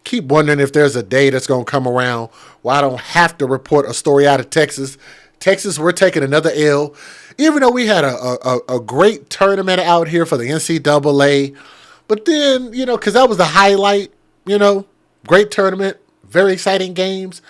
keep wondering if there's a day that's going to come around where I don't have to report a story out of Texas. Texas, we're taking another L. Even though we had a great tournament out here for the NCAA. But then, because that was the highlight, great tournament, very exciting games.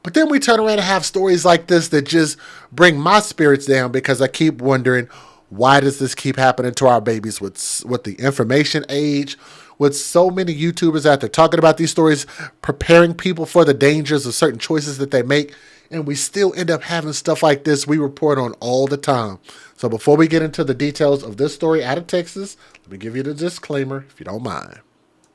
But then we turn around and have stories like this that just bring my spirits down because I keep wondering, why does this keep happening to our babies with the information age, with so many YouTubers out there talking about these stories, preparing people for the dangers of certain choices that they make, and we still end up having stuff like this we report on all the time. So before we get into the details of this story out of Texas, let me give you the disclaimer, if you don't mind.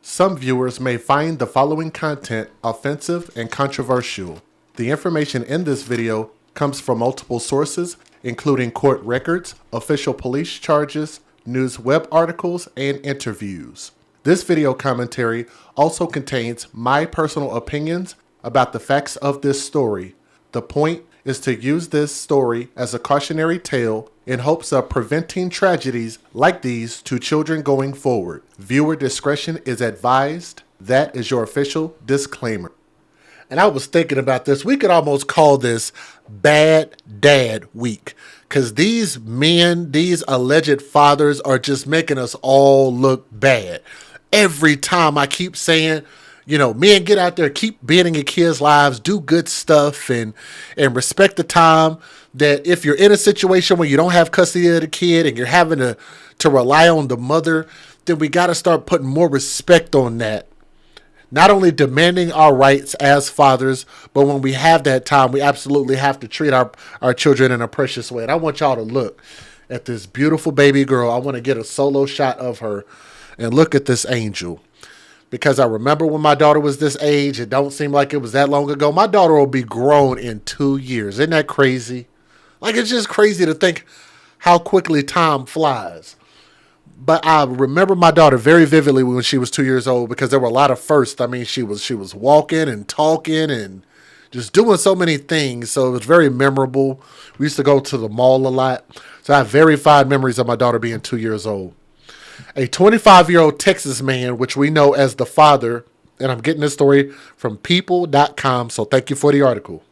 Some viewers may find the following content offensive and controversial. The information in this video comes from multiple sources, including court records, official police charges, news web articles, and interviews. This video commentary also contains my personal opinions about the facts of this story. The point is to use this story as a cautionary tale in hopes of preventing tragedies like these to children going forward. Viewer discretion is advised. That is your official disclaimer. And I was thinking about this. We could almost call this Bad Dad Week. Because these men, these alleged fathers are just making us all look bad. Every time I keep saying, men, get out there, keep being in your kids' lives, do good stuff, and respect the time that if you're in a situation where you don't have custody of the kid and you're having to rely on the mother, then we got to start putting more respect on that. Not only demanding our rights as fathers, but when we have that time, we absolutely have to treat our children in a precious way. And I want y'all to look at this beautiful baby girl. I want to get a solo shot of her and look at this angel. Because I remember when my daughter was this age, it don't seem like it was that long ago. My daughter will be grown in 2 years. Isn't that crazy? Like, it's just crazy to think how quickly time flies. But I remember my daughter very vividly when she was 2 years old because there were a lot of firsts. I mean, she was walking and talking and just doing so many things. So it was very memorable. We used to go to the mall a lot. So I have very fond memories of my daughter being 2 years old. A 25-year-old Texas man, which we know as the father, and I'm getting this story from people.com, so thank you for the article.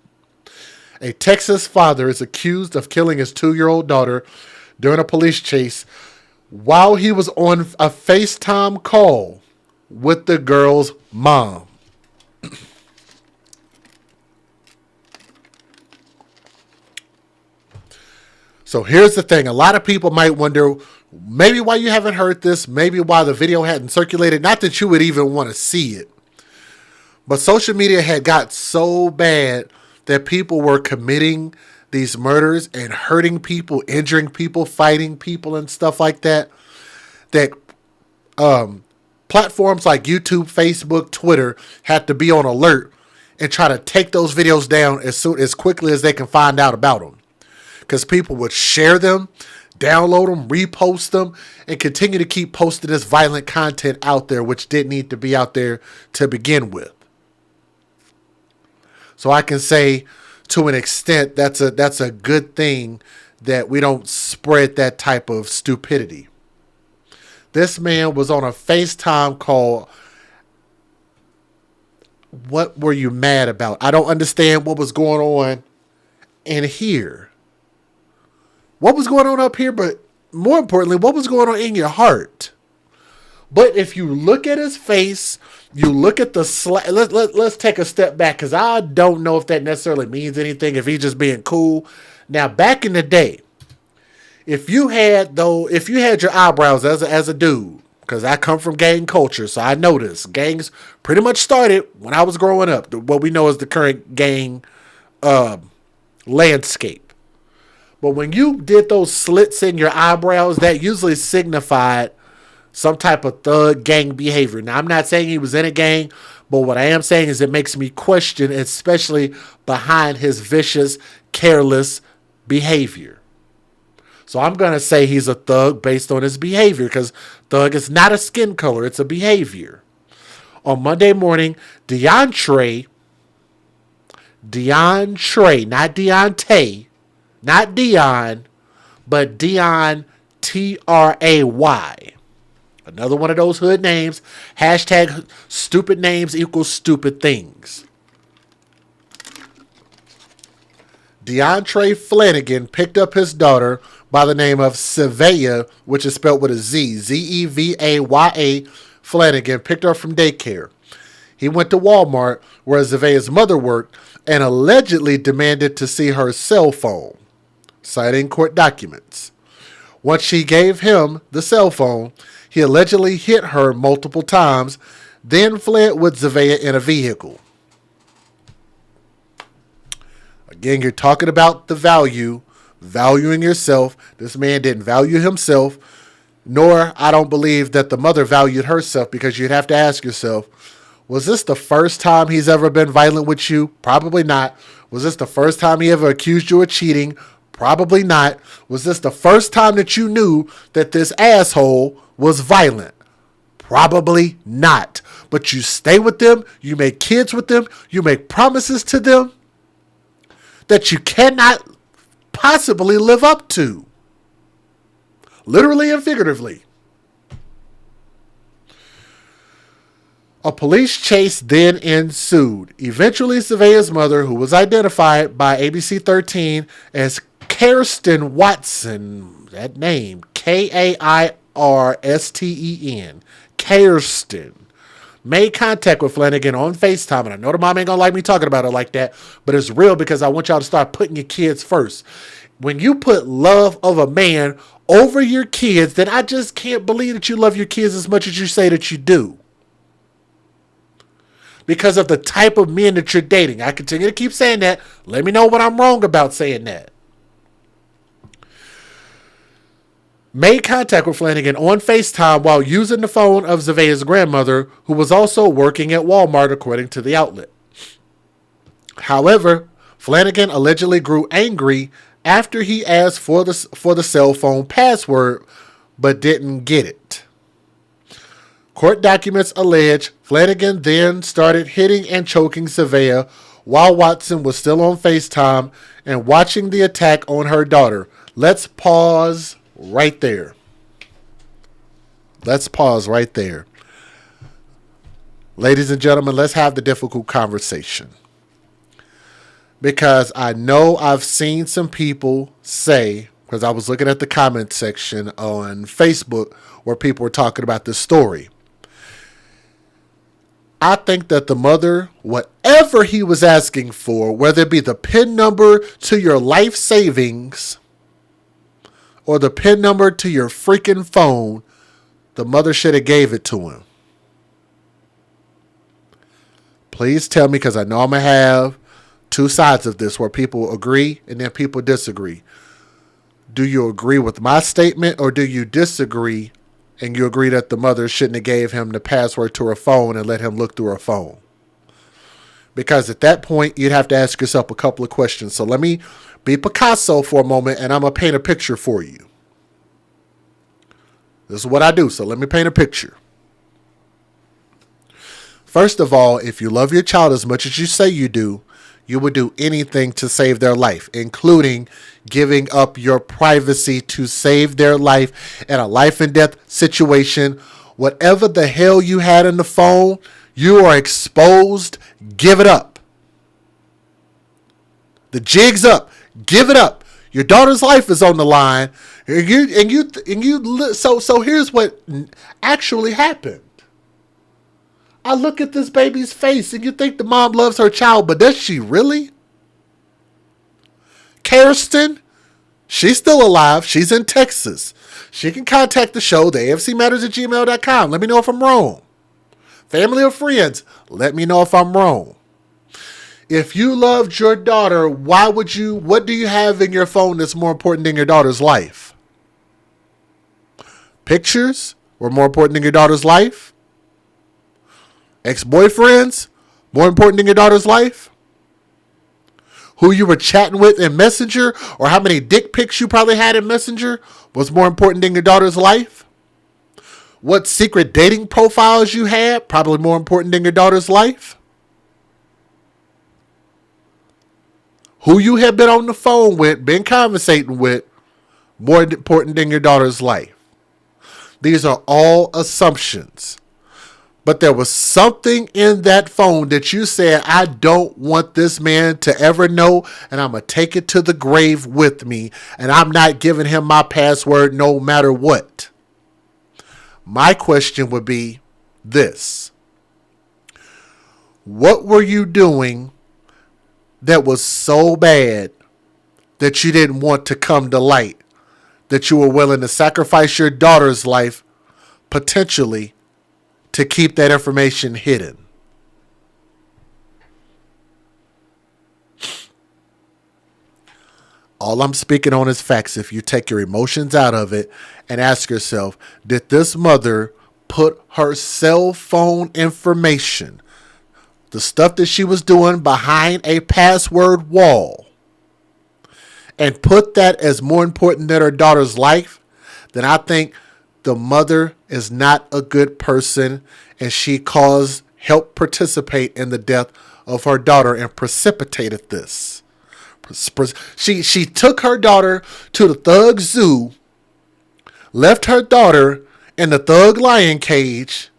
A Texas father is accused of killing his 2-year-old daughter during a police chase while he was on a FaceTime call with the girl's mom. So here's the thing. A lot of people might wonder maybe why you haven't heard this, maybe why the video hadn't circulated. Not that you would even want to see it. But social media had got so bad that people were committing these murders and hurting people, injuring people, fighting people and stuff like that, that platforms like YouTube, Facebook, Twitter had to be on alert and try to take those videos down as quickly as they can find out about them. Because people would share them, download them, repost them, and continue to keep posting this violent content out there, which didn't need to be out there to begin with. So I can say, to an extent, that's a good thing that we don't spread that type of stupidity. This man was on a FaceTime call. What were you mad about? I don't understand what was going on in here. What was going on up here, but more importantly, what was going on in your heart? But if you look at his face, you look at the let's take a step back, because I don't know if that necessarily means anything, if he's just being cool. Now, back in the day, if you had your eyebrows as a dude, because I come from gang culture, so I know this. Gangs pretty much started when I was growing up, what we know as the current gang landscape. But when you did those slits in your eyebrows, that usually signified some type of thug gang behavior. Now, I'm not saying he was in a gang, but what I am saying is it makes me question, especially behind his vicious, careless behavior. So I'm going to say he's a thug based on his behavior, because thug is not a skin color, it's a behavior. On Monday morning, DeAndre, not Deontay, not Dion, but Dion, Tray. Another one of those hood names. Hashtag stupid names equals stupid things. DeAndre Flanagan picked up his daughter by the name of Zevaya, which is spelled with a Z. Zevaya Flanagan, picked her up from daycare. He went to Walmart, where Zevaya's mother worked, and allegedly demanded to see her cell phone, citing court documents. Once she gave him the cell phone, he allegedly hit her multiple times, then fled with Zevaya in a vehicle. Again, you're talking about the valuing yourself. This man didn't value himself, nor I don't believe that the mother valued herself, because you'd have to ask yourself, was this the first time he's ever been violent with you? Probably not. Was this the first time he ever accused you of cheating? Probably not. Was this the first time that you knew that this asshole was violent? Probably not. But you stay with them, you make kids with them, you make promises to them that you cannot possibly live up to. Literally and figuratively. A police chase then ensued. Eventually, Zevaya's mother, who was identified by ABC 13 as Kirsten Watson, that name, Kairsten, Kirsten, made contact with Flanagan on FaceTime. And I know the mom ain't gonna like me talking about it like that, but it's real because I want y'all to start putting your kids first. When you put love of a man over your kids, then I just can't believe that you love your kids as much as you say that you do. Because of the type of men that you're dating. I continue to keep saying that. Let me know what I'm wrong about saying that. Made contact with Flanagan on FaceTime while using the phone of Zevaya's grandmother, who was also working at Walmart, according to the outlet. However, Flanagan allegedly grew angry after he asked for the cell phone password, but didn't get it. Court documents allege Flanagan then started hitting and choking Zevaya while Watson was still on FaceTime and watching the attack on her daughter. Let's pause right there. Ladies and gentlemen, let's have the difficult conversation. Because I know I've seen some people say, because I was looking at the comment section on Facebook where people were talking about this story. I think that the mother, whatever he was asking for, whether it be the PIN number to your life savings or the PIN number to your freaking phone, the mother should have gave it to him. Please tell me, because I know I'm going to have two sides of this where people agree and then people disagree. Do you agree with my statement, or do you disagree and you agree that the mother shouldn't have gave him the password to her phone and let him look through her phone? Because at that point, you'd have to ask yourself a couple of questions. So let me be Picasso for a moment, and I'm going to paint a picture for you. This is what I do, so let me paint a picture. First of all, if you love your child as much as you say you do, you would do anything to save their life, including giving up your privacy to save their life in a life and death situation. Whatever the hell you had in the phone, you are exposed. Give it up. The jig's up. Give it up. Your daughter's life is on the line. So here's what actually happened. I look at this baby's face and you think the mom loves her child, but does she really? Kirsten, she's still alive. She's in Texas. She can contact the show, the afcmatters@gmail.com. Let me know if I'm wrong. Family or friends, let me know if I'm wrong. If you loved your daughter, what do you have in your phone that's more important than your daughter's life? Pictures were more important than your daughter's life? Ex-boyfriends more important than your daughter's life? Who you were chatting with in Messenger, or how many dick pics you probably had in Messenger, was more important than your daughter's life? What secret dating profiles you had, probably more important than your daughter's life? Who you have been on the phone with, been conversating with, more important than your daughter's life? These are all assumptions. But there was something in that phone that you said, I don't want this man to ever know, and I'm going to take it to the grave with me, and I'm not giving him my password no matter what. My question would be this. What were you doing that was so bad that you didn't want to come to light, that you were willing to sacrifice your daughter's life, potentially, to keep that information hidden? All I'm speaking on is facts. If you take your emotions out of it and ask yourself, did this mother put her cell phone information, the stuff that she was doing, behind a password wall, and put that as more important than her daughter's life? Then I think the mother is not a good person, and she helped participate in the death of her daughter and precipitated this. She took her daughter to the thug zoo, left her daughter in the thug lion cage,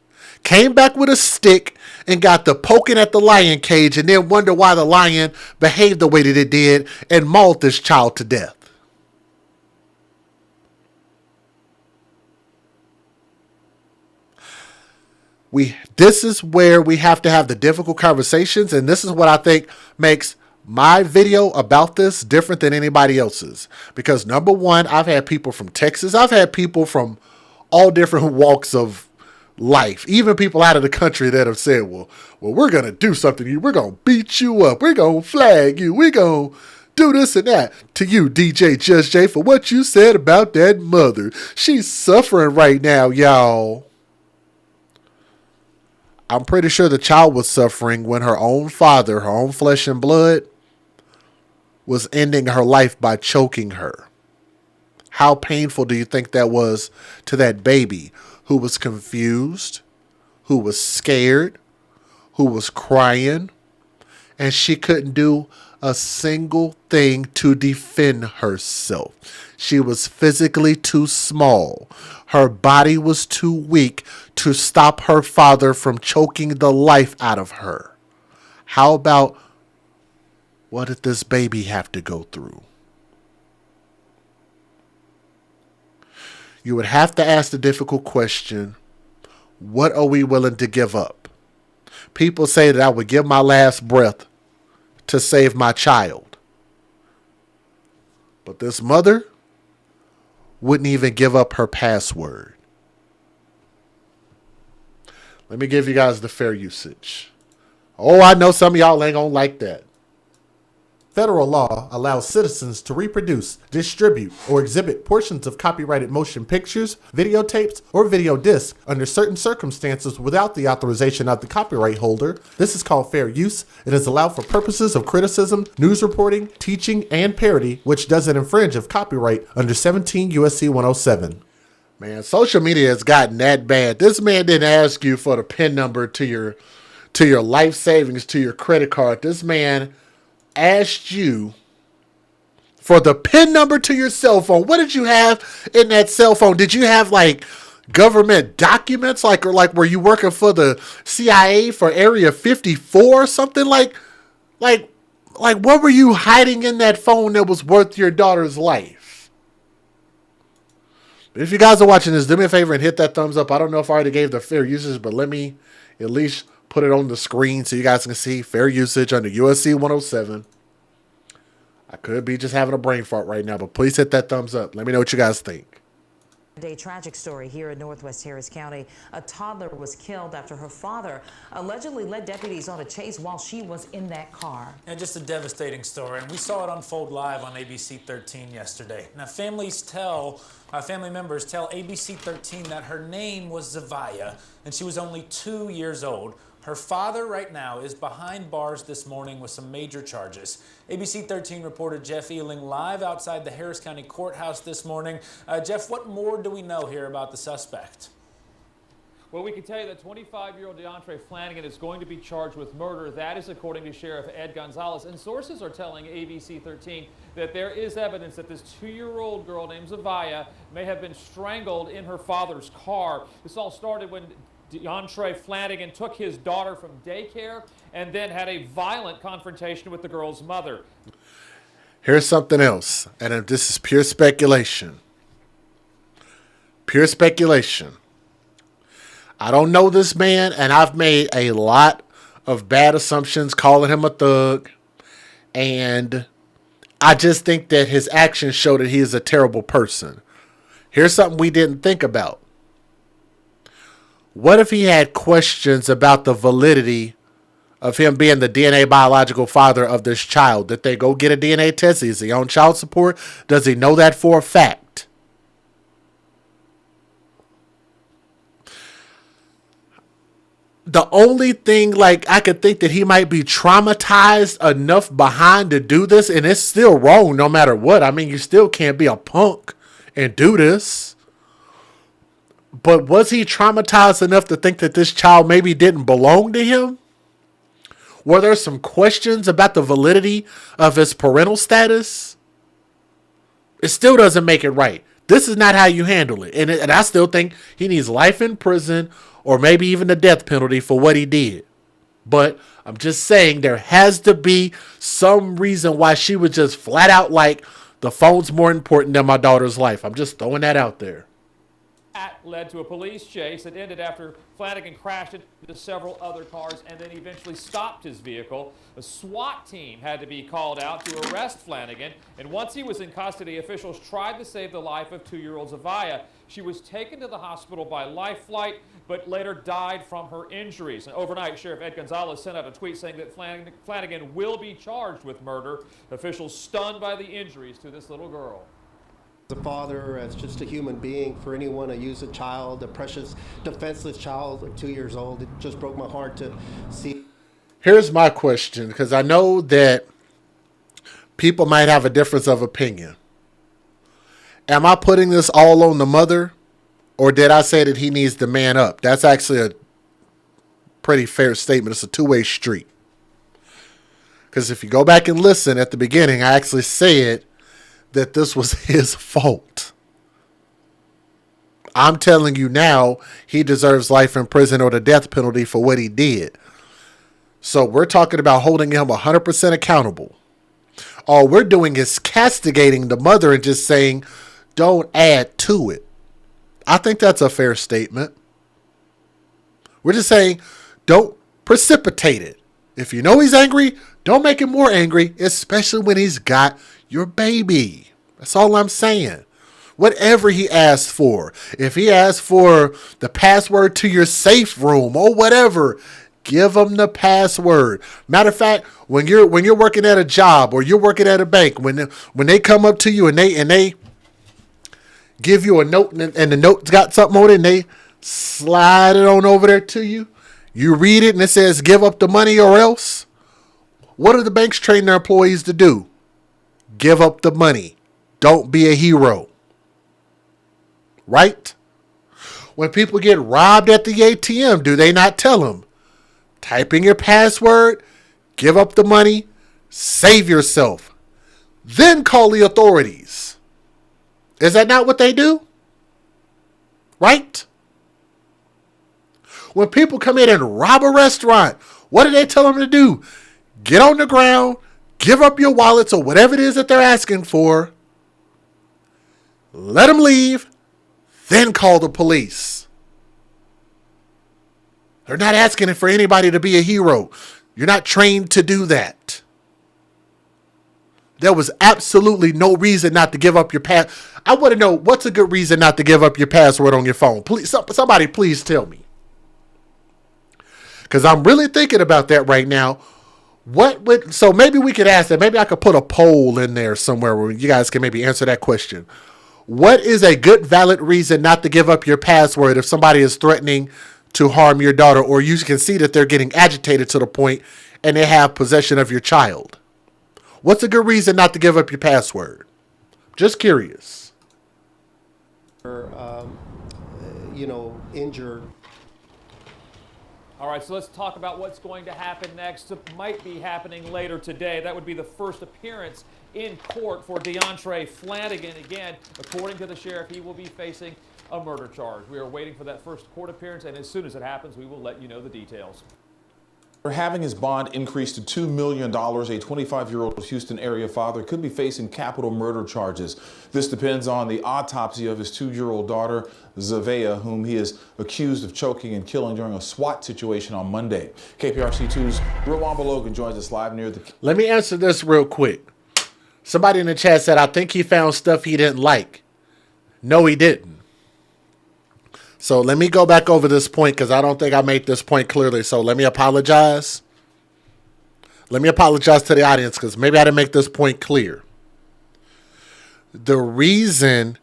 came back with a stick and got the poking at the lion cage, and then wonder why the lion behaved the way that it did and mauled this child to death. This is where we have to have the difficult conversations, and this is what I think makes my video about this different than anybody else's. Because number one, I've had people from Texas, I've had people from all different walks of life, even people out of the country that have said, well, we're going to do something to you. We're going to beat you up. We're going to flag you. We're going to do this and that to you, DJ Just J, for what you said about that mother. She's suffering right now, y'all. I'm pretty sure the child was suffering when her own father, her own flesh and blood, was ending her life by choking her. How painful do you think that was to that baby who was confused, who was scared, who was crying, and she couldn't do a single thing to defend herself? She was physically too small. Her body was too weak to stop her father from choking the life out of her. How about, what did this baby have to go through? You would have to ask the difficult question, what are we willing to give up? People say that I would give my last breath to save my child. But this mother wouldn't even give up her password. Let me give you guys the fair usage. Oh, I know some of y'all ain't gonna like that. Federal law allows citizens to reproduce, distribute, or exhibit portions of copyrighted motion pictures, videotapes, or video discs under certain circumstances without the authorization of the copyright holder. This is called fair use. It is allowed for purposes of criticism, news reporting, teaching, and parody, which doesn't infringe of copyright under 17 U.S.C. 107. Man, social media has gotten that bad. This man didn't ask you for the PIN number to your life savings, to your credit card. This man asked you for the PIN number to your cell phone. What did you have in that cell phone? Did you have like government documents, like were you working for the CIA for Area 54 or something? Like what were you hiding in that phone that was worth your daughter's life? But if you guys are watching this, do me a favor and hit that thumbs up. I don't know if I already gave the fair usage, but let me at least put it on the screen so you guys can see fair usage under USC 107. I could be just having a brain fart right now, but please hit that thumbs up. Let me know what you guys think. A tragic story here in Northwest Harris County. A toddler was killed after her father allegedly led deputies on a chase while she was in that car. And just a devastating story, and we saw it unfold live on ABC 13 yesterday. Now, family members tell ABC 13 that her name was Zavia, and she was only 2 years old. Her father right now is behind bars this morning with some major charges. ABC 13 reporter Jeff Ealing live outside the Harris County Courthouse this morning. Jeff, what more do we know here about the suspect? Well, we can tell you that 25-year-old DeAndre Flanagan is going to be charged with murder. That is according to Sheriff Ed Gonzalez. And sources are telling ABC 13 that there is evidence that this 2-year-old girl named Zavia may have been strangled in her father's car. This all started when DeAndre Flanagan took his daughter from daycare and then had a violent confrontation with the girl's mother. Here's something else, and this is pure speculation. Pure speculation. I don't know this man, and I've made a lot of bad assumptions calling him a thug, and I just think that his actions show that he is a terrible person. Here's something we didn't think about. What if he had questions about the validity of him being the DNA biological father of this child? Did they go get a DNA test? Is he on child support? Does he know that for a fact? The only thing, like, I could think that he might be traumatized enough behind to do this, and it's still wrong no matter what. I mean, you still can't be a punk and do this. But was he traumatized enough to think that this child maybe didn't belong to him? Were there some questions about the validity of his parental status? It still doesn't make it right. This is not how you handle it. And I still think he needs life in prison or maybe even the death penalty for what he did. But I'm just saying there has to be some reason why she was just flat out like, the phone's more important than my daughter's life. I'm just throwing that out there. That led to a police chase that ended after Flanagan crashed into several other cars and then eventually stopped his vehicle. A SWAT team had to be called out to arrest Flanagan, and once he was in custody, officials tried to save the life of 2-year-old Zavia. She was taken to the hospital by life flight, but later died from her injuries. And overnight, Sheriff Ed Gonzalez sent out a tweet saying that Flanagan will be charged with murder. Officials stunned by the injuries to this little girl. As a father, as just a human being, for anyone to use a child, a precious, defenseless child, like 2 years old, it just broke my heart to see. Here's my question, because I know that people might have a difference of opinion. Am I putting this all on the mother, or did I say that he needs to man up? That's actually a pretty fair statement. It's a two-way street. Because if you go back and listen at the beginning, I actually said that this was his fault. I'm telling you now, he deserves life in prison or the death penalty for what he did. So we're talking about holding him 100% accountable. All we're doing is castigating the mother and just saying, don't add to it. I think that's a fair statement. We're just saying, don't precipitate it. If you know he's angry, don't make him more angry, especially when he's got your baby. That's all I'm saying. Whatever he asks for. If he asks for the password to your safe room or whatever, give him the password. Matter of fact, when you're working at a job or you're working at a bank, when they come up to you and they give you a note and the note's got something on it and they slide it on over there to you, you read it and it says give up the money or else. What do the banks train their employees to do? Give up the money. Don't be a hero. Right? When people get robbed at the ATM, do they not tell them? Type in your password, give up the money, save yourself, then call the authorities. Is that not what they do? Right? When people come in and rob a restaurant, what do they tell them to do? Get on the ground, give up your wallets or whatever it is that they're asking for, let them leave, then call the police. They're not asking for anybody to be a hero. You're not trained to do that. There was absolutely no reason not to give up your pass. I want to know, what's a good reason not to give up your password on your phone? Please, somebody please tell me. Because I'm really thinking about that right now. So maybe we could ask that. Maybe I could put a poll in there somewhere where you guys can maybe answer that question. What is a good, valid reason not to give up your password if somebody is threatening to harm your daughter, or you can see that they're getting agitated to the point and they have possession of your child? What's a good reason not to give up your password? Just curious. Injured. All right, so let's talk about what's going to happen next. It might be happening later today. That would be the first appearance in court for DeAndre Flanagan. Again, according to the sheriff, he will be facing a murder charge. We are waiting for that first court appearance, and as soon as it happens, we will let you know the details. For having his bond increased to $2 million, a 25-year-old Houston area father could be facing capital murder charges. This depends on the autopsy of his 2-year-old daughter, Zavea, whom he is accused of choking and killing during a SWAT situation on Monday. KPRC2's Rowan Logan joins us live near the... Let me answer this real quick. Somebody in the chat said, I think he found stuff he didn't like. No, he didn't. So let me go back over this point because I don't think I made this point clearly. So let me apologize. Let me apologize to the audience because maybe I didn't make this point clear. The reason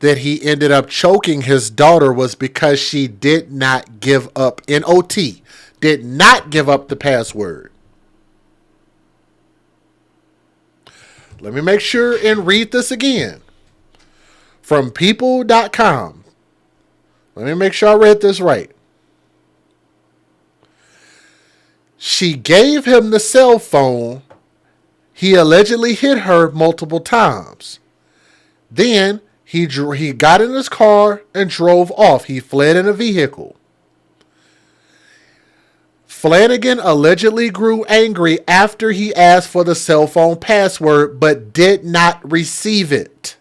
that he ended up choking his daughter was because she did not give up, N-O-T, did not give up the password. Let me make sure and read this again. From people.com. Let me make sure I read this right. She gave him the cell phone. He allegedly hit her multiple times. Then he got in his car and drove off. He fled in a vehicle. Flanagan allegedly grew angry after he asked for the cell phone password but did not receive it.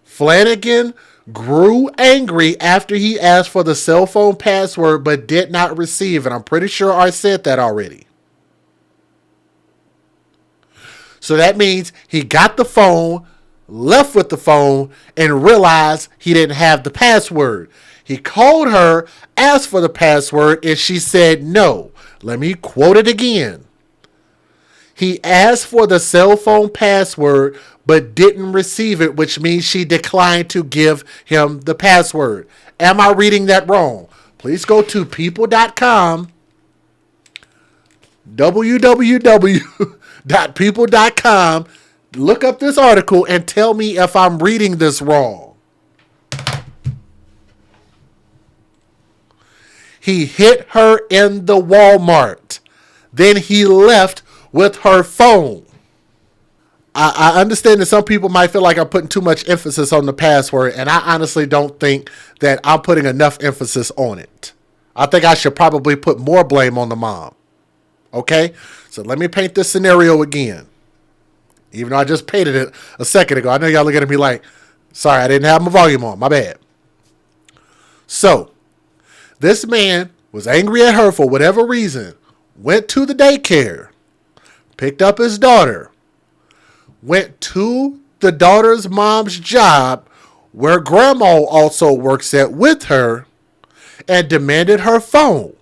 Flanagan grew angry after he asked for the cell phone password but did not receive it. I'm pretty sure I said that already. So that means he got the phone, left with the phone, and realized he didn't have the password. He called her, asked for the password, and she said no. Let me quote it again. He asked for the cell phone password but didn't receive it, which means she declined to give him the password. Am I reading that wrong? Please go to people.com, www.people.com, look up this article and tell me if I'm reading this wrong. He hit her in the Walmart. Then he left with her phone. I understand that some people might feel like I'm putting too much emphasis on the password, and I honestly don't think that I'm putting enough emphasis on it. I think I should probably put more blame on the mom. Okay? So let me paint this scenario again. Even though I just painted it a second ago. I know y'all looking at me like, sorry, I didn't have my volume on. My bad. So, this man was angry at her for whatever reason, went to the daycare, picked up his daughter, went to the daughter's mom's job where grandma also works at with her and demanded her phone.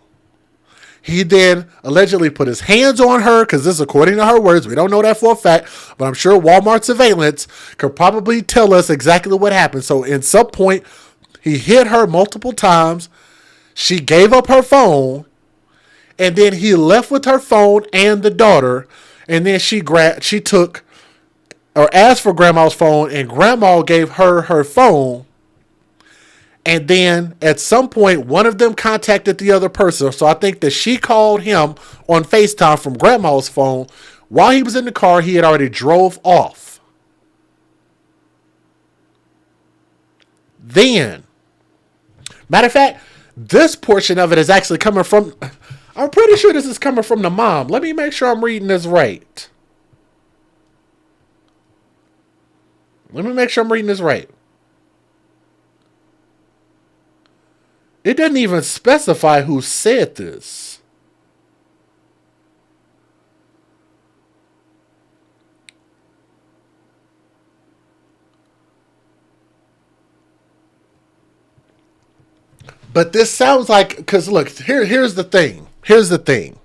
He then allegedly put his hands on her because this is according to her words. We don't know that for a fact, but I'm sure Walmart surveillance could probably tell us exactly what happened. So in some point, he hit her multiple times. She gave up her phone, and then he left with her phone and the daughter, and then she took or asked for grandma's phone, and grandma gave her her phone. And then at some point, one of them contacted the other person. So I think that she called him on FaceTime from grandma's phone. While he was in the car, he had already drove off. Then, matter of fact, this portion of it is actually coming from, I'm pretty sure this is coming from the mom. Let me make sure I'm reading this right. Let me make sure I'm reading this right. It doesn't even specify who said this. But this sounds like, because look, here's the thing. Here's the thing.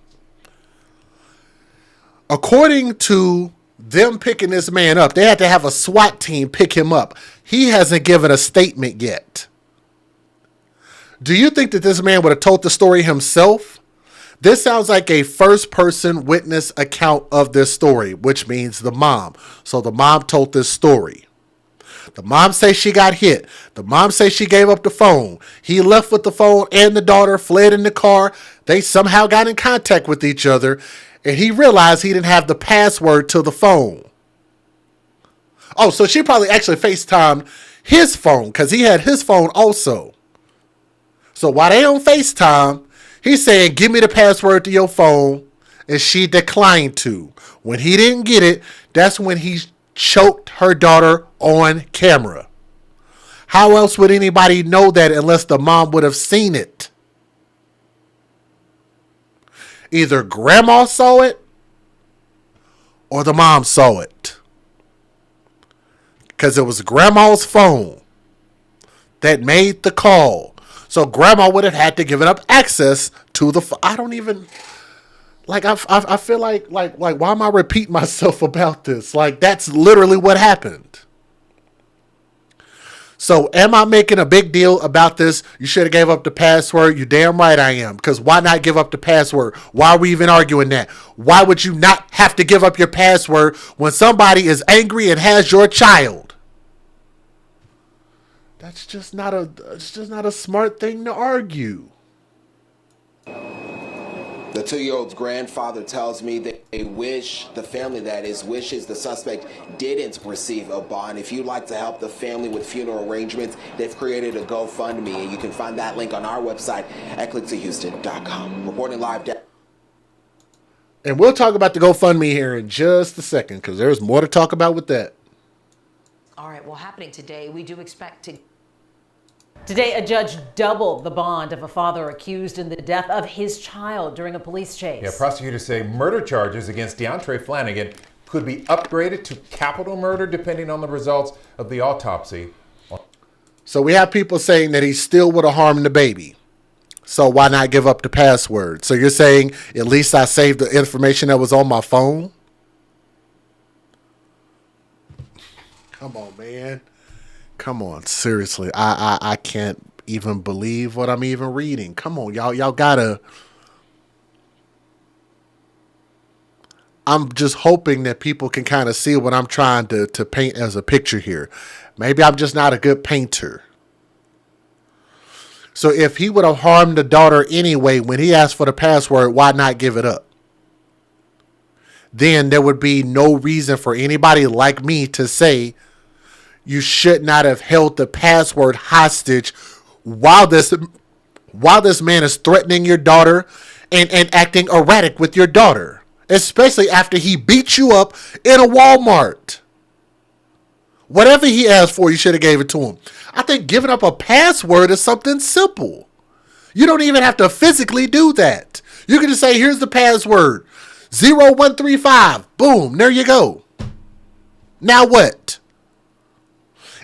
According to them picking this man up, they had to have a SWAT team pick him up. He hasn't given a statement yet. Do you think that this man would have told the story himself? This sounds like a first-person witness account of this story, which means the mom. So the mom told this story. The mom says she got hit. The mom says she gave up the phone. He left with the phone and the daughter, fled in the car. They somehow got in contact with each other, and he realized he didn't have the password to the phone. Oh, so she probably actually FaceTimed his phone because he had his phone also. So while they on FaceTime, he's saying, give me the password to your phone, and she declined to. When he didn't get it, that's when he choked her daughter on camera. How else would anybody know that unless the mom would have seen it? Either grandma saw it or the mom saw it. Because it was grandma's phone that made the call. So grandma would have had to give it up access to the I don't even... Like, I feel like, why am I repeating myself about this? Like, that's literally what happened. So, am I making a big deal about this? You should have gave up the password. You damn right I am. Because why not give up the password? Why are we even arguing that? Why would you not have to give up your password when somebody is angry and has your child? It's just not a smart thing to argue. The 2-year-old's grandfather tells me that the family wishes the suspect didn't receive a bond. If you'd like to help the family with funeral arrangements, they've created a GoFundMe, and you can find that link on our website at clicktohouston.com. Reporting live. And we'll talk about the GoFundMe here in just a second because there's more to talk about with that. All right, well, happening today, we do expect to... Today, a judge doubled the bond of a father accused in the death of his child during a police chase. Yeah, prosecutors say murder charges against DeAndre Flanagan could be upgraded to capital murder depending on the results of the autopsy. So we have people saying that he still would have harmed the baby. So why not give up the password? So you're saying at least I saved the information that was on my phone? Come on, man. Come on, seriously. I can't even believe what I'm even reading. Come on, y'all gotta... I'm just hoping that people can kind of see what I'm trying to paint as a picture here. Maybe I'm just not a good painter. So if he would have harmed the daughter anyway, when he asked for the password, why not give it up? Then there would be no reason for anybody like me to say you should not have held the password hostage while this man is threatening your daughter and acting erratic with your daughter, especially after he beat you up in a Walmart. Whatever he asked for, you should have gave it to him. I think giving up a password is something simple. You don't even have to physically do that. You can just say, here's the password, 0135. Boom, there you go. Now what?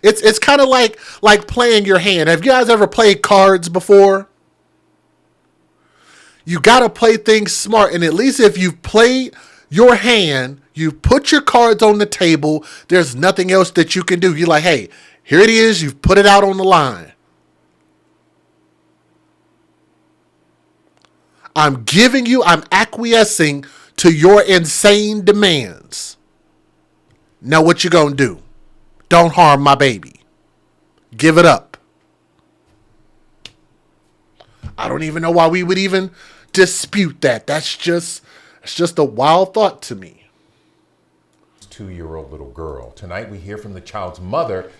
It's kind of like playing your hand. Have you guys ever played cards before? You got to play things smart. And at least if you've played your hand, you put your cards on the table, there's nothing else that you can do. You're like, hey, here it is. You've put it out on the line. I'm acquiescing to your insane demands. Now what you gonna do? Don't harm my baby. Give it up. I don't even know why we would even dispute that. It's just a wild thought to me. 2-year-old little girl. Tonight we hear from the child's mother.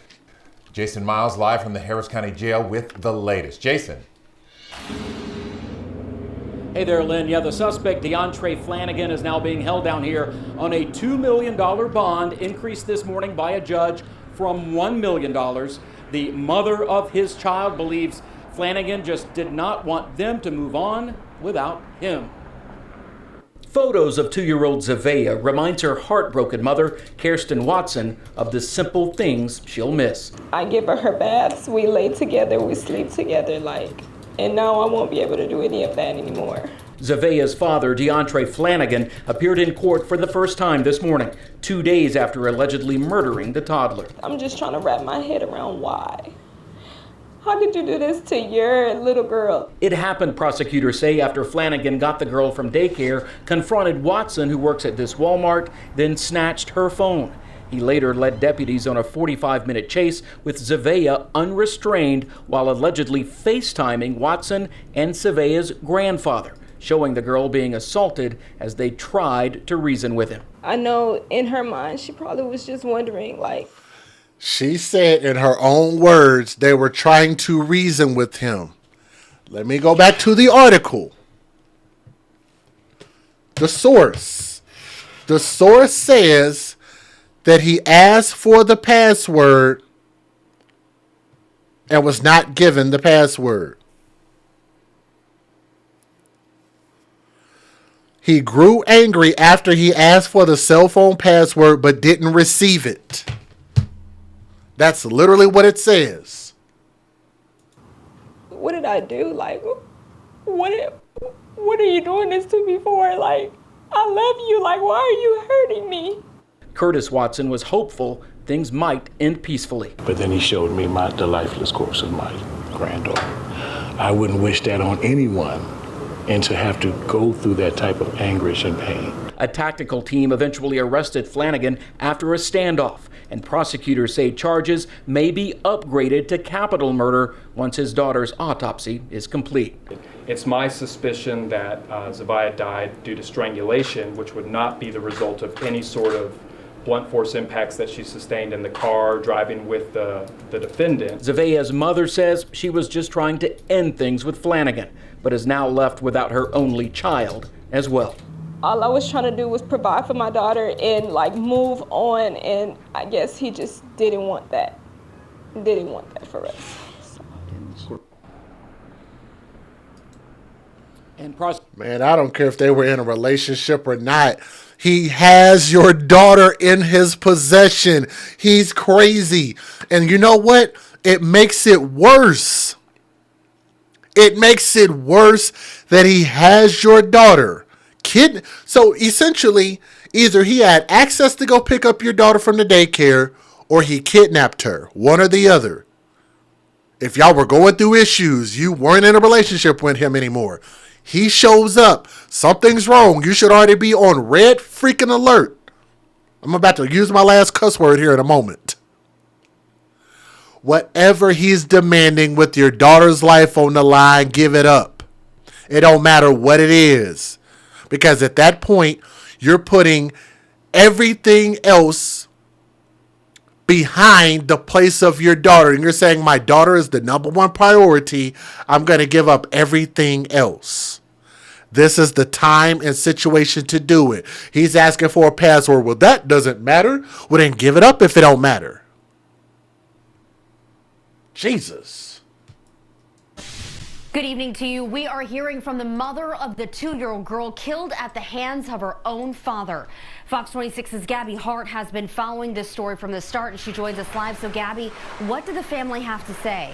Jason Miles live from the Harris County Jail with the latest. Jason. Hey there, Lynn. Yeah, the suspect, DeAndre Flanagan, is now being held down here on a $2 million bond, increased this morning by a judge from $1 million. The mother of his child believes Flanagan just did not want them to move on without him. Photos of 2-year-old Zavea reminds her heartbroken mother, Kirsten Watson, of the simple things she'll miss. I give her baths, we lay together, we sleep together, and now I won't be able to do any of that anymore. Zavea's father, DeAndre Flanagan, appeared in court for the first time this morning, 2 days after allegedly murdering the toddler. I'm just trying to wrap my head around why. How could you do this to your little girl? It happened, prosecutors say, after Flanagan got the girl from daycare, confronted Watson, who works at this Walmart, then snatched her phone. He later led deputies on a 45-minute chase with Zavea unrestrained while allegedly FaceTiming Watson and Zavea's grandfather, showing the girl being assaulted as they tried to reason with him. I know in her mind, she probably was just wondering, like... She said in her own words, they were trying to reason with him. Let me go back to the article. The source. The source says that he asked for the password and was not given the password. He grew angry after he asked for the cell phone password but didn't receive it. That's literally what it says. What did I do? Like, what are you doing this to me for? Like, I love you. Like, why are you hurting me? Curtis Watson was hopeful things might end peacefully. But then he showed me the lifeless corpse of my granddaughter. I wouldn't wish that on anyone, and to have to go through that type of anguish and pain. A tactical team eventually arrested Flanagan after a standoff, and prosecutors say charges may be upgraded to capital murder once his daughter's autopsy is complete. It's my suspicion that Zavia died due to strangulation, which would not be the result of any sort of blunt force impacts that she sustained in the car driving with the defendant. Zavia's mother says she was just trying to end things with Flanagan, but is now left without her only child as well. All I was trying to do was provide for my daughter and like move on, and I guess he just didn't want that. Didn't want that for us. So. Man, I don't care if they were in a relationship or not. He has your daughter in his possession. He's crazy. And you know what? It makes it worse. It makes it worse that he has your daughter. So essentially, either he had access to go pick up your daughter from the daycare or he kidnapped her. One or the other. If y'all were going through issues, you weren't in a relationship with him anymore. He shows up. Something's wrong. You should already be on red freaking alert. I'm about to use my last cuss word here in a moment. Whatever he's demanding with your daughter's life on the line, give it up. It don't matter what it is. Because at that point, you're putting everything else behind the place of your daughter. And you're saying, my daughter is the number one priority. I'm going to give up everything else. This is the time and situation to do it. He's asking for a password. Well, that doesn't matter. Well, then give it up if it don't matter. Jesus. Good evening to you. We are hearing from the mother of the 2-year-old girl killed at the hands of her own father. Fox 26's Gabby Hart has been following this story from the start, and she joins us live. So, Gabby, what did the family have to say?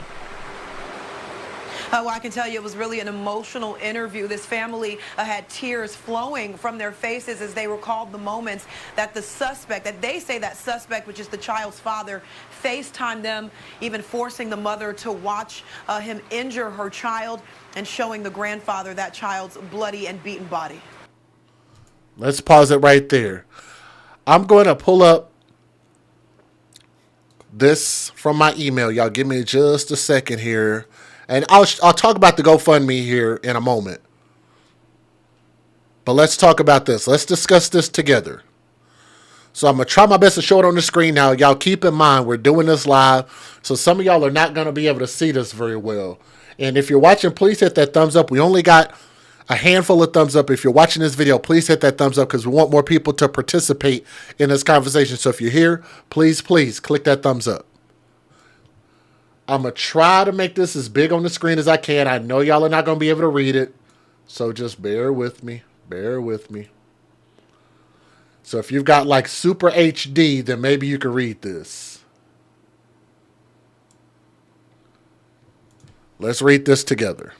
Well, I can tell you it was really an emotional interview. This family had tears flowing from their faces as they recalled the moments that the suspect, that they say that suspect, which is the child's father, FaceTimed them, even forcing the mother to watch him injure her child and showing the grandfather that child's bloody and beaten body. Let's pause it right there. I'm going to pull up this from my email. Y'all give me just a second here. And I'll talk about the GoFundMe here in a moment. But let's talk about this. Let's discuss this together. So I'm going to try my best to show it on the screen now. Y'all keep in mind, we're doing this live. So some of y'all are not going to be able to see this very well. And if you're watching, please hit that thumbs up. We only got a handful of thumbs up. If you're watching this video, please hit that thumbs up because we want more people to participate in this conversation. So if you're here, please click that thumbs up. I'm going to try to make this as big on the screen as I can. I know y'all are not going to be able to read it. So just bear with me. Bear with me. So if you've got like super HD, then maybe you can read this. Let's read this together.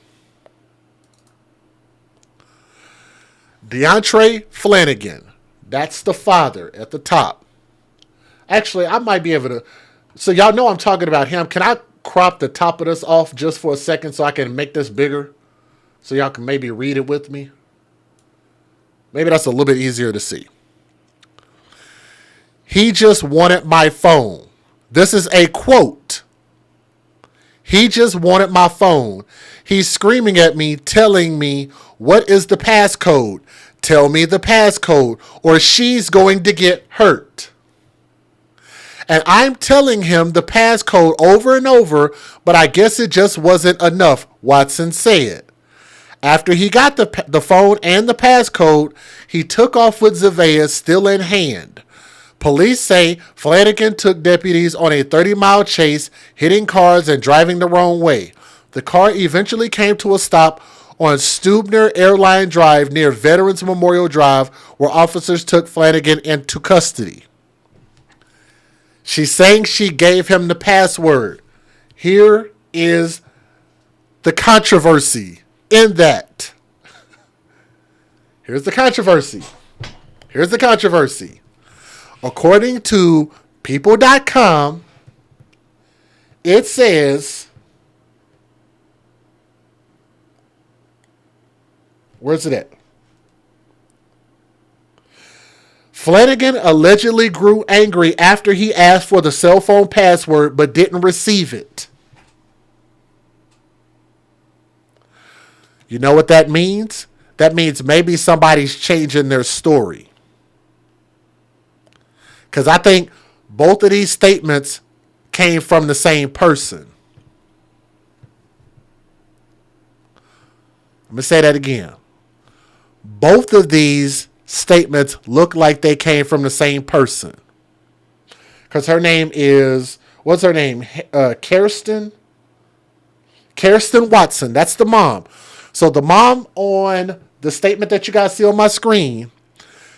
DeAndre Flanagan. That's the father at the top. Actually, I might be able to. So y'all know I'm talking about him. Can I crop the top of this off just for a second so I can make this bigger? So y'all can maybe read it with me. Maybe that's a little bit easier to see. He just wanted my phone. This is a quote. He just wanted my phone. He's screaming at me, telling me, what is the passcode? Tell me the passcode, or she's going to get hurt. And I'm telling him the passcode over and over, but I guess it just wasn't enough, Watson said. After he got the phone and the passcode, he took off with Zavea still in hand. Police say Flanagan took deputies on a 30-mile chase, hitting cars and driving the wrong way. The car eventually came to a stop on Stubner Airline Drive near Veterans Memorial Drive, where officers took Flanagan into custody. She's saying she gave him the password. Here is the controversy in that. Here's the controversy. Here's the controversy. According to people.com, it says, where's it at? Flanagan allegedly grew angry after he asked for the cell phone password but didn't receive it. You know what that means? That means maybe somebody's changing their story. Because I think both of these statements came from the same person. Let me say that again. Both of these statements look like they came from the same person. Because her name is, what's her name? Kirsten Watson. That's the mom. So the mom on the statement that you guys see on my screen,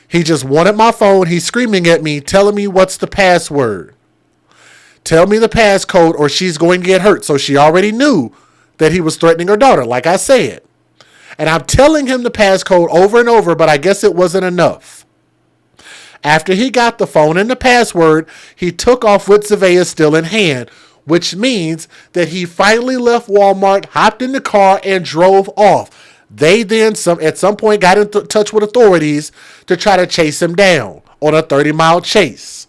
he just wanted my phone. He's screaming at me, telling me what's the password. Tell me the passcode or she's going to get hurt. So she already knew that he was threatening her daughter, like I said. And I'm telling him the passcode over and over, but I guess it wasn't enough. After he got the phone and the password, he took off with Zavea still in hand, which means that he finally left Walmart, hopped in the car, and drove off. They then at some point got in touch with authorities to try to chase him down on a 30-mile chase.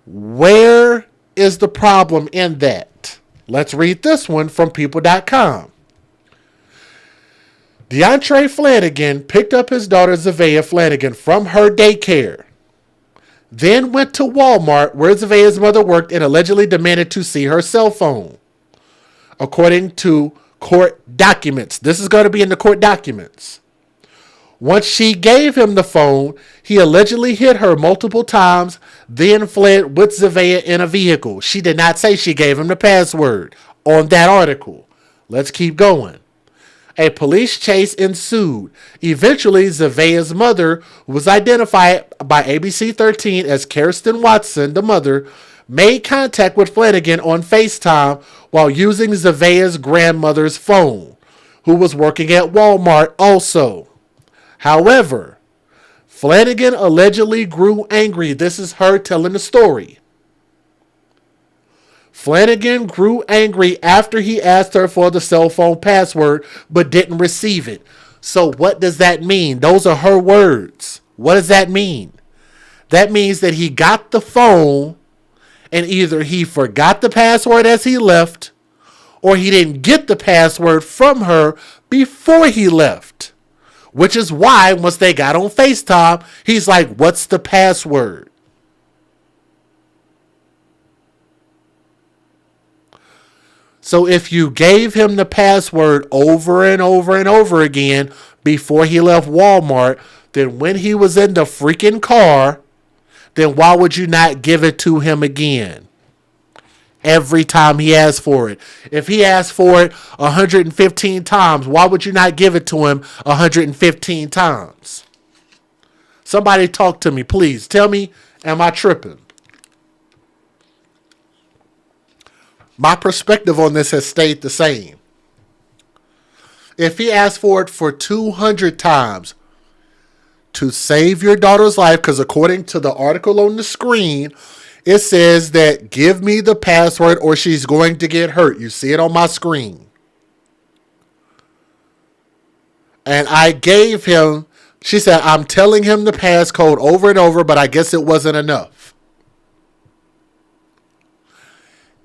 Where is the problem in that? Let's read this one from people.com. DeAndre Flanagan picked up his daughter Zavea Flanagan from her daycare, then went to Walmart where Zavea's mother worked and allegedly demanded to see her cell phone. According to court documents. This is going to be in the court documents. Once she gave him the phone, he allegedly hit her multiple times, then fled with Zavea in a vehicle. She did not say she gave him the password on that article. Let's keep going. A police chase ensued. Eventually, Zavea's mother, who was identified by ABC 13 as Kirsten Watson, the mother, made contact with Flanagan on FaceTime while using Zavea's grandmother's phone, who was working at Walmart also. However, Flanagan allegedly grew angry. This is her telling the story. Flanagan grew angry after he asked her for the cell phone password but didn't receive it. So what does that mean? Those are her words. What does that mean? That means that he got the phone and either he forgot the password as he left or he didn't get the password from her before he left. Which is why once they got on FaceTime, he's like, what's the password? So if you gave him the password over and over and over again before he left Walmart, then when he was in the freaking car, then why would you not give it to him again? Every time he asked for it. If he asked for it 115 times, why would you not give it to him 115 times? Somebody talk to me, please. Tell me, am I tripping? My perspective on this has stayed the same. If he asked for it for 200 times to save your daughter's life, because according to the article on the screen, it says that give me the password or she's going to get hurt. You see it on my screen. And I gave him She said, I'm telling him the passcode over and over, but I guess it wasn't enough.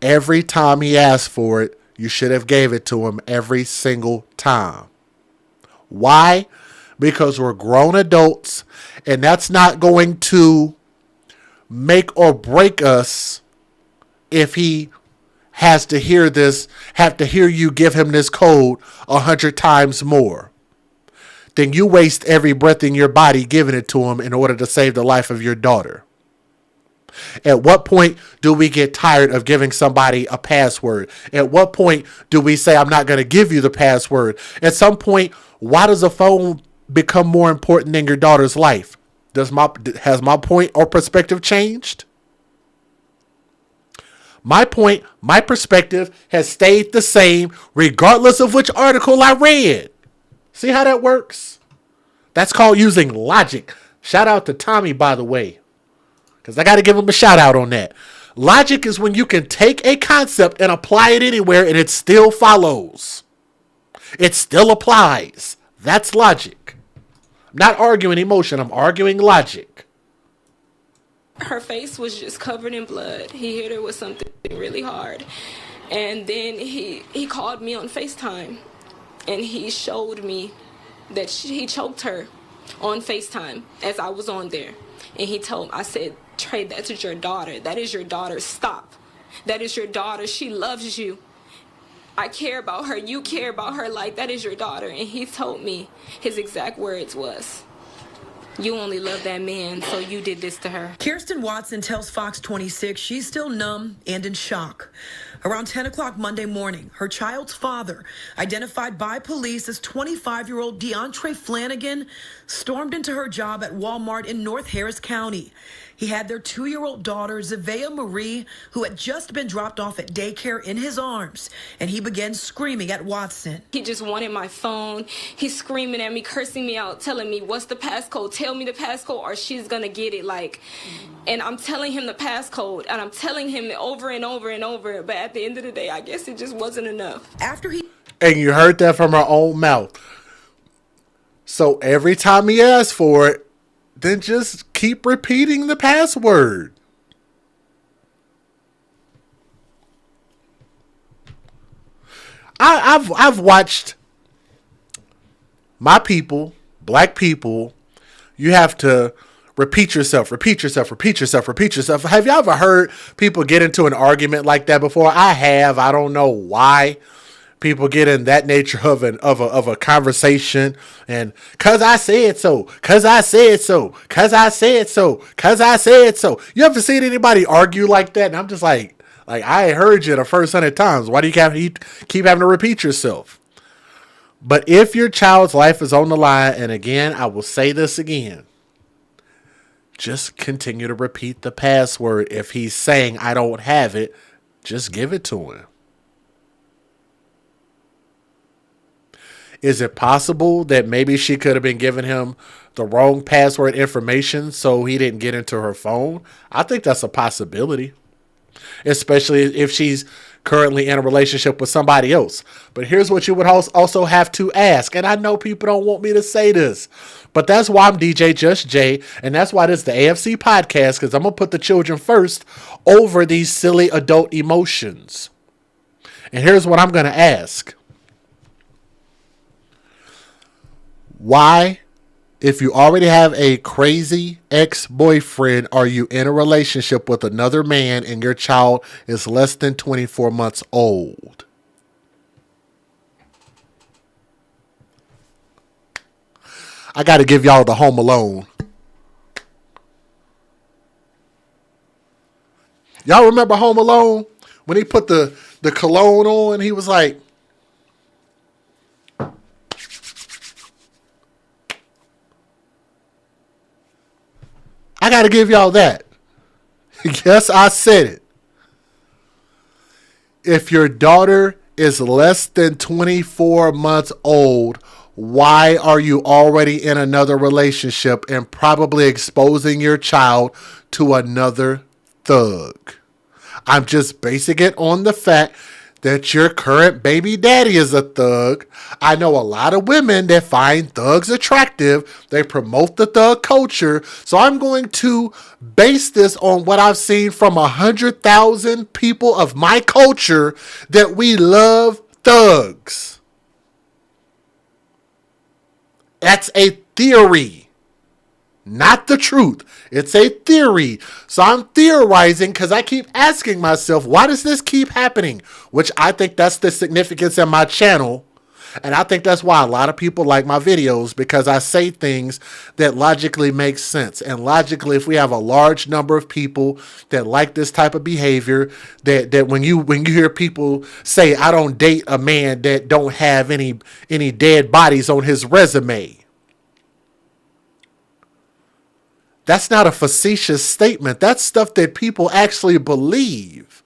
Every time he asked for it, you should have gave it to him every single time. Why? Because we're grown adults, and that's not going to make or break us if he has to hear this, have to hear you give him this code 100 times more. Then you waste every breath in your body giving it to him in order to save the life of your daughter. At what point do we get tired of giving somebody a password? At what point do we say, I'm not going to give you the password? At some point, why does a phone become more important than your daughter's life? Has my point or perspective changed? My point, my perspective has stayed the same regardless of which article I read. See how that works? That's called using logic. Shout out to Tommy, by the way, because I got to give him a shout out on that. Logic is when you can take a concept and apply it anywhere and it still follows. It still applies. That's logic. I'm not arguing emotion. I'm arguing logic. Her face was just covered in blood. He hit her with something really hard. And then he called me on FaceTime. And he showed me that he choked her on FaceTime as I was on there. And I said, Trey, that is your daughter. That is your daughter. Stop. That is your daughter. She loves you. I care about her. You care about her. Like, that is your daughter. And he told me, his exact words was, you only love that man, so you did this to her. Kirsten Watson tells Fox 26 she's still numb and in shock. Around 10 o'clock Monday morning, her child's father, identified by police as 25-year-old DeAndre Flanagan, stormed into her job at Walmart in North Harris County. He had their 2-year-old daughter, Zavea Marie, who had just been dropped off at daycare, in his arms, and he began screaming at Watson. He just wanted my phone. He's screaming at me, cursing me out, telling me, what's the passcode? Tell me the passcode or she's going to get it. And I'm telling him the passcode, and I'm telling him over and over and over. But at the end of the day, I guess it just wasn't enough. And you heard that from her own mouth. So every time he asks for it, then just keep repeating the password. I've watched my people, black people, you have to repeat yourself. Have y'all ever heard people get into an argument like that before? I have. I don't know why people get in that nature of a conversation, and cause I said so. You ever seen anybody argue like that? And I'm just like I heard you the first 100 times. Why do you keep having to repeat yourself? But if your child's life is on the line, and again, I will say this again, just continue to repeat the password. If he's saying I don't have it, just give it to him. Is it possible that maybe she could have been giving him the wrong password information so he didn't get into her phone? I think that's a possibility, especially if she's currently in a relationship with somebody else. But here's what you would also have to ask, and I know people don't want me to say this, but that's why I'm DJ Just Jay, and that's why this is the AFC podcast, because I'm going to put the children first over these silly adult emotions. And here's what I'm going to ask. Why, if you already have a crazy ex-boyfriend, are you in a relationship with another man and your child is less than 24 months old? I got to give y'all the Home Alone. Y'all remember Home Alone? When he put the cologne on, he was like, I got to give y'all that. Yes, I said it. If your daughter is less than 24 months old, why are you already in another relationship and probably exposing your child to another thug? I'm just basing it on the fact that your current baby daddy is a thug. I know a lot of women that find thugs attractive. They promote the thug culture. So I'm going to base this on what I've seen from 100,000 people of my culture, that we love thugs. That's a theory. Not the truth. It's a theory. So I'm theorizing because I keep asking myself, why does this keep happening? Which I think that's the significance in my channel. And I think that's why a lot of people like my videos, because I say things that logically make sense. And logically, if we have a large number of people that like this type of behavior, that when you hear people say, I don't date a man that don't have any dead bodies on his resume. That's not a facetious statement. That's stuff that people actually believe.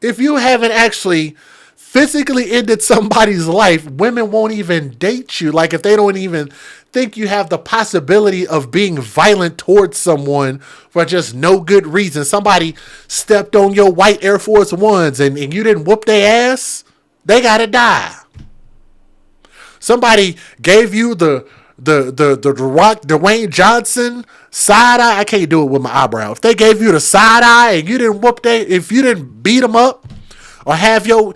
If you haven't actually physically ended somebody's life, women won't even date you. Like if they don't even think you have the possibility of being violent towards someone for just no good reason. Somebody stepped on your white Air Force Ones and you didn't whoop their ass, they gotta die. Somebody gave you the Rock Dwayne Johnson side eye. I can't do it with my eyebrow. If they gave you the side eye and you didn't if you didn't beat them up or have your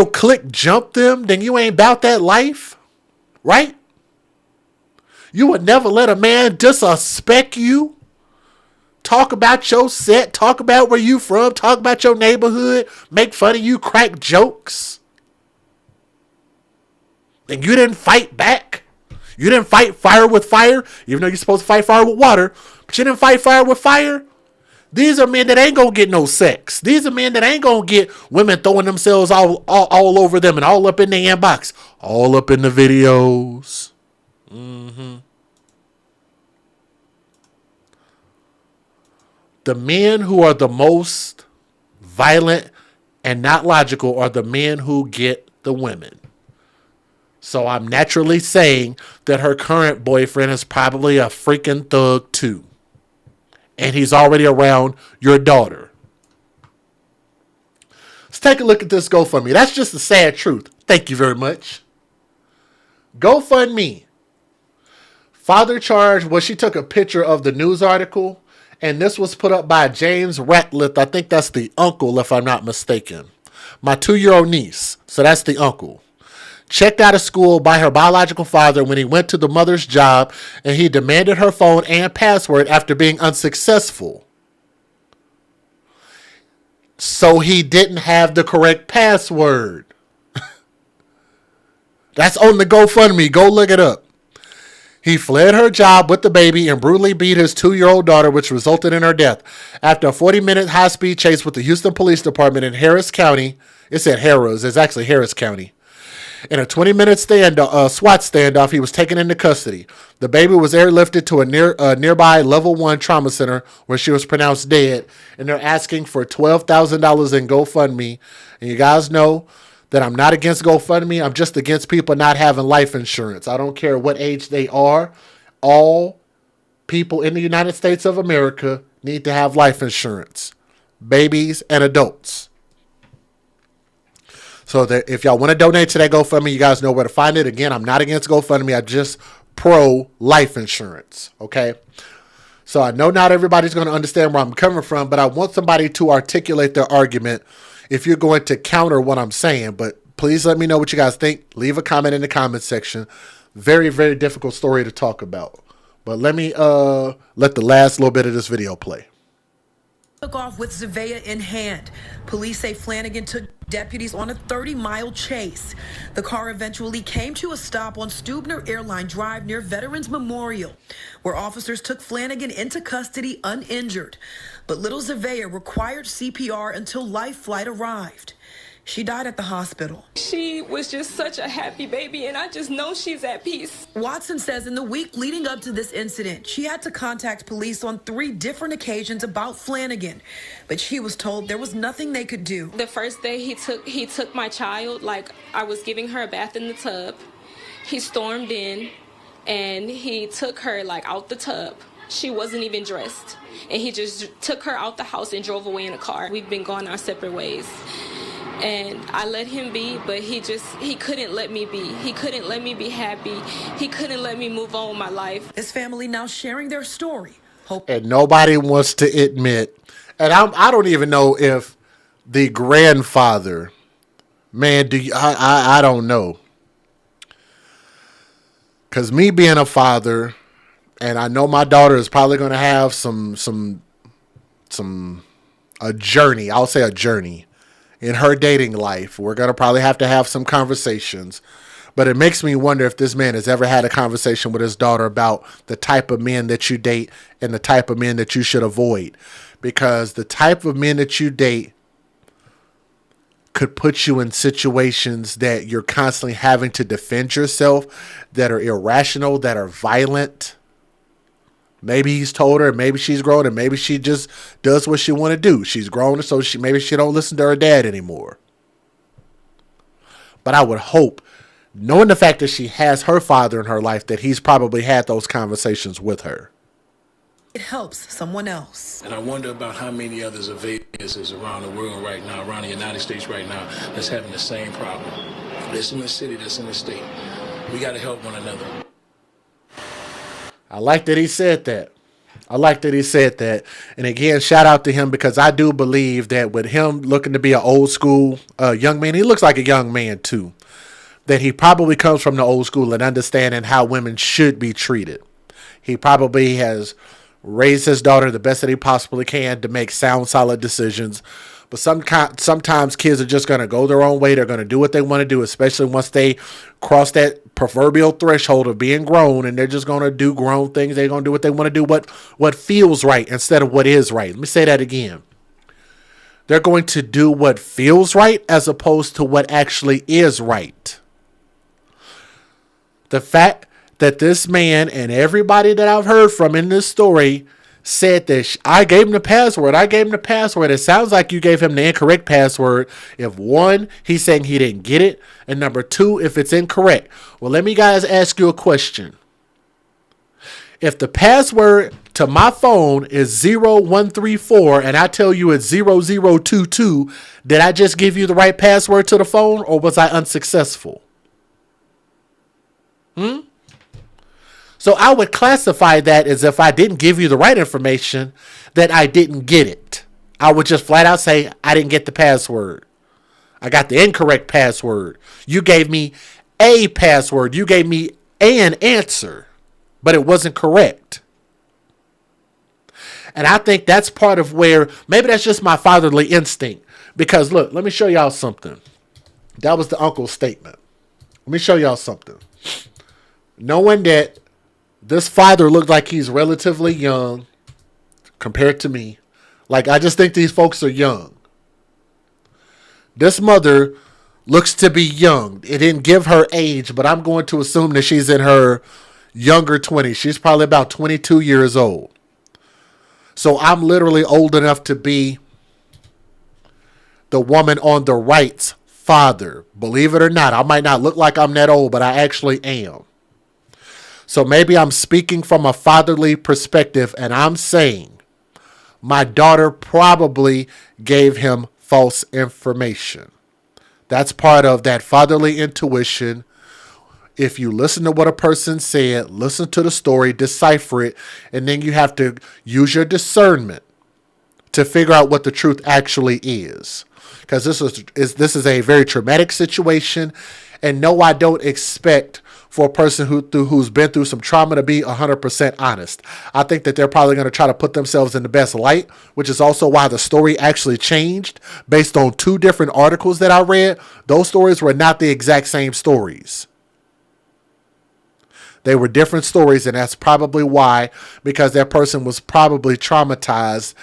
clique jump them, then you ain't about that life, right? You would never let a man disrespect you. Talk about your set, talk about where you from, talk about your neighborhood, make fun of you, crack jokes. And you didn't fight back. You didn't fight fire with fire, even though you're supposed to fight fire with water. But you didn't fight fire with fire. These are men that ain't going to get no sex. These are men that ain't going to get women throwing themselves all over them and all up in the inbox. All up in the videos. The men who are the most violent and not logical are the men who get the women. So I'm naturally saying that her current boyfriend is probably a freaking thug too. And he's already around your daughter. Let's take a look at this GoFundMe. That's just the sad truth. Thank you very much. GoFundMe. Father charged, well, she took a picture of the news article, and this was put up by James Ratliff. I think that's the uncle, if I'm not mistaken. My 2-year-old niece. So that's the uncle. Checked out of school by her biological father when he went to the mother's job, and he demanded her phone and password after being unsuccessful. So he didn't have the correct password. That's on the GoFundMe. Go look it up. He fled her job with the baby and brutally beat his 2-year-old daughter, which resulted in her death. After a 40-minute high-speed chase with the Houston Police Department in Harris County, it said Harris, it's actually Harris County. In a 20-minute SWAT standoff, he was taken into custody. The baby was airlifted to a nearby level 1 trauma center where she was pronounced dead, and they're asking for $12,000 in GoFundMe. And you guys know that I'm not against GoFundMe. I'm just against people not having life insurance. I don't care what age they are. All people in the United States of America need to have life insurance. Babies and adults. So that if y'all want to donate to that GoFundMe, you guys know where to find it. Again, I'm not against GoFundMe. I'm just pro life insurance. Okay. So I know not everybody's going to understand where I'm coming from, but I want somebody to articulate their argument if you're going to counter what I'm saying. But please let me know what you guys think. Leave a comment in the comment section. Very, very difficult story to talk about. But let me let the last little bit of this video play. Took off with Zavea in hand. Police say Flanagan took deputies on a 30-mile chase. The car eventually came to a stop on Stubner Airline Drive near Veterans Memorial, where officers took Flanagan into custody uninjured. But little Zavea required CPR until life flight arrived. She died at the hospital. She was just such a happy baby, and I just know she's at peace. Watson says in the week leading up to this incident, she had to contact police on 3 different occasions about Flanagan, but she was told there was nothing they could do. The first day he took my child, like I was giving her a bath in the tub. He stormed in, and he took her like out the tub. She wasn't even dressed. And he just took her out the house and drove away in a car. We've been going our separate ways. And I let him be, but he couldn't let me be. He couldn't let me be happy. He couldn't let me move on with my life. This family now sharing their story. And nobody wants to admit, and I don't even know if the grandfather, man, I don't know. Because me being a father, and I know my daughter is probably going to have a journey. I'll say a journey in her dating life. We're going to have some conversations. But it makes me wonder if this man has ever had a conversation with his daughter about the type of men that you date and the type of men that you should avoid. Because the type of men that you date could put you in situations that you're constantly having to defend yourself, that are irrational, that are violent. Maybe he's told her, maybe she's grown, and maybe she just does what she want to do. She's grown, so maybe she don't listen to her dad anymore. But I would hope, knowing the fact that she has her father in her life, that he's probably had those conversations with her. It helps someone else. And I wonder about how many other Zavaias around the world right now, around the United States right now, that's having the same problem. That's in the city, that's in the state. We got to help one another. I like that he said that. And again, shout out to him, because I do believe that with him looking to be an old school young man, he looks like a young man too, that he probably comes from the old school and understanding how women should be treated. He probably has raised his daughter the best that he possibly can to make sound, solid decisions. But sometimes kids are just going to go their own way. They're going to do what they want to do, especially once they cross that proverbial threshold of being grown, and they're just going to do grown things. They're going to do what they want to do, what feels right instead of what is right. Let me say that again. They're going to do what feels right as opposed to what actually is right. The fact that this man and everybody that I've heard from in this story said that I gave him the password. It sounds like you gave him the incorrect password. If one, he's saying he didn't get it. And number two, if it's incorrect. Well, let me guys ask you a question. If the password to my phone is 0134 and I tell you it's 0022, did I just give you the right password to the phone, or was I unsuccessful? So I would classify that as, if I didn't give you the right information, that I didn't get it. I would just flat out say, I didn't get the password. I got the incorrect password. You gave me a password. You gave me an answer, but it wasn't correct. And I think that's part of where, maybe that's just my fatherly instinct. Because look, let me show y'all something. That was the uncle's statement. Let me show y'all something. Knowing that this father looked like he's relatively young compared to me. Like, I just think these folks are young. This mother looks to be young. It didn't give her age, but I'm going to assume that she's in her younger 20s. She's probably about 22 years old. So I'm literally old enough to be the woman on the right's father. Believe it or not, I might not look like I'm that old, but I actually am. So maybe I'm speaking from a fatherly perspective, and I'm saying my daughter probably gave him false information. That's part of that fatherly intuition. If you listen to what a person said, listen to the story, decipher it, and then you have to use your discernment to figure out what the truth actually is. Because this is a very traumatic situation, and no, I don't expect for a person who's been through some trauma to be 100% honest. I think that they're probably going to try to put themselves in the best light, which is also why the story actually changed based on 2 different articles that I read. Those stories were not the exact same stories. They were different stories, and that's probably why, because that person was probably traumatized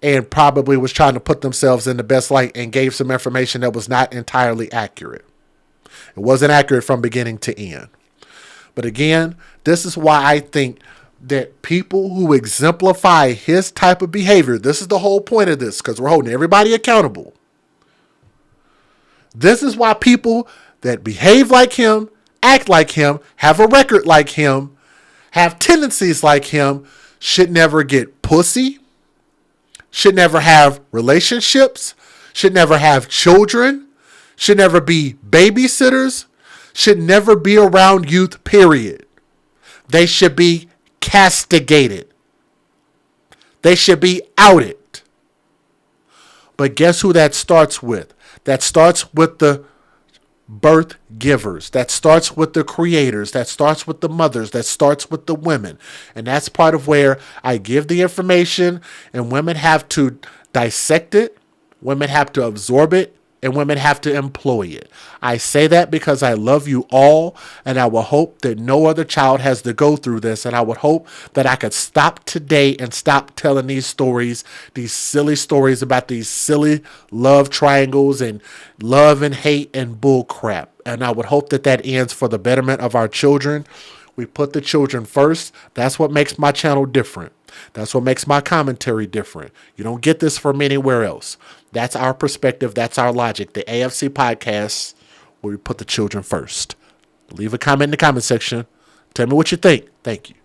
and probably was trying to put themselves in the best light and gave some information that was not entirely accurate. It wasn't accurate from beginning to end. But again, this is why I think that people who exemplify his type of behavior, this is the whole point of this, because we're holding everybody accountable. This is why people that behave like him, act like him, have a record like him, have tendencies like him, should never get pussy, should never have relationships, should never have children, should never be babysitters, should never be around youth, period. They should be castigated. They should be outed. But guess who that starts with? That starts with the birth givers. That starts with the creators. That starts with the mothers. That starts with the women. And that's part of where I give the information, and women have to dissect it. Women have to absorb it, and women have to employ it. I say that because I love you all, and I will hope that no other child has to go through this. And I would hope that I could stop today and stop telling these stories, these silly stories about these silly love triangles and love and hate and bull crap. And I would hope that that ends for the betterment of our children. We put the children first. That's what makes my channel different. That's what makes my commentary different. You don't get this from anywhere else. That's our perspective. That's our logic. The AFC podcast, where we put the children first. Leave a comment in the comment section. Tell me what you think. Thank you.